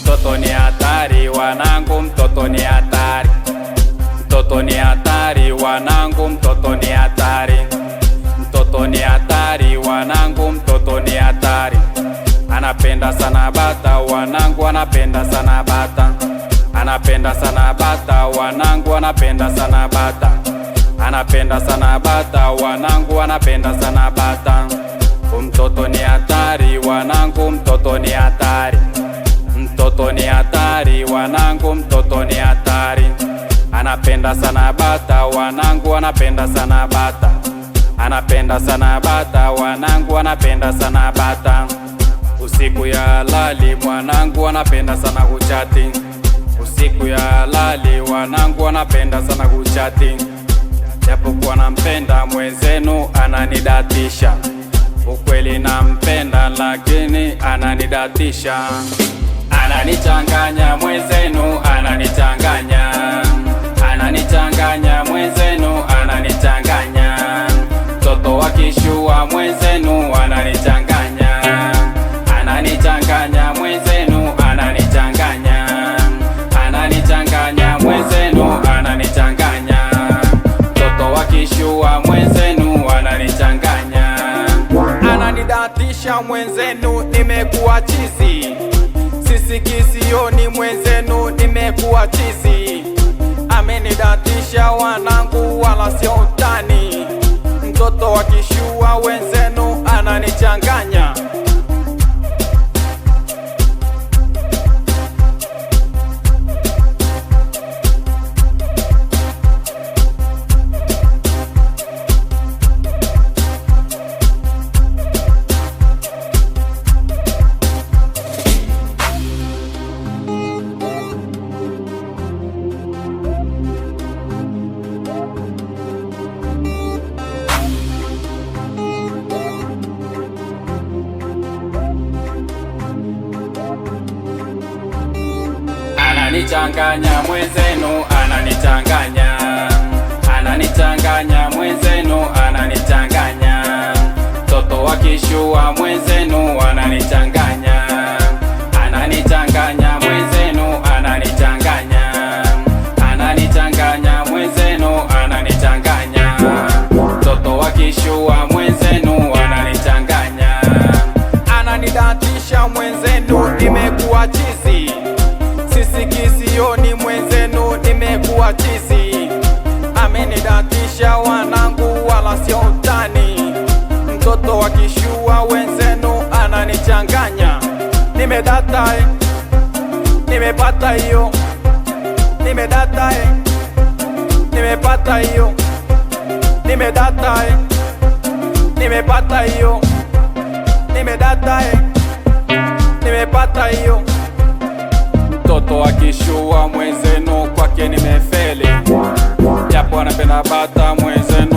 Mtoto ni hatari wanangu, mtoto ni hatari. Mtoto ni hatari wanangu, mtoto ni hatari. Mtoto ni hatari wanangu, mtoto ni hatari. Anapenda sana bata wanangu, anapenda sana bata. Anapenda sana bata wanangu, anapenda sana bata. Anapenda sana bata wanangu, anapenda sana bata. Mtoto ni hatari wanangu, mtoto ni hatari. Mtoto ni hatari wanangu, mtoto ni hatari. Anapenda sana bata wanangu, anapenda sana bata. Anapenda sana bata wanangu, anapenda sana bata. Usiku ya lali mwanangu, anapenda sana kuchati. Usiku ya lali wanangu, anapenda sana kuchati. Japokuwa nampenda mwenzenu ananidatisha. Ukweli nampenda lakini ananidatisha. Ananichanganya mwenzenu, ananichanganya. Ananichanganya mwenzenu, ananichanganya. Mtoto wa kishua mwenzenu ananichanganya. Ananichanganya mwenzenu, ananichanganya. Ananichanganya mwenzenu, ananichanganya. Mtoto wa kishua mwenzenu ananichanganya. Ananidatisha mwenzenu, nimekuwa chizi. Sisikisioni mwenzenu, nimekuwa chizi. Amenidatisha wanangu, wala sio utani. Mtoto wa kishua wenzenu ananichanganya. Ananichanganya mwenzenu, ananichanganya. Ananichanganya mwenzenu, ananichanganya. Mtoto wa kishua mwenzenu ananichanganya. Ananichanganya mwenzenu, ananichanganya. Ananichanganya mwenzenu, ananichanganya. Mtoto wa kishua mwenzenu ananichanganya. Ananidatisha mwenzenu, nimekuwa chizi. Sisikisioni mwenzenu, nimekuwa chizi. Amenidatisha wanangu, wala sio utani. Mtoto wa kishua wenzenu ananichanganya. Nimedata nimepata hiyo. Nimedata nimepata hiyo. Nimedata nimepata hiyo. Nimedata nimepata hiyo. Mtoto wa kishua mwenzenu kwake nimefeli. Japo anapenda bata mwenzenu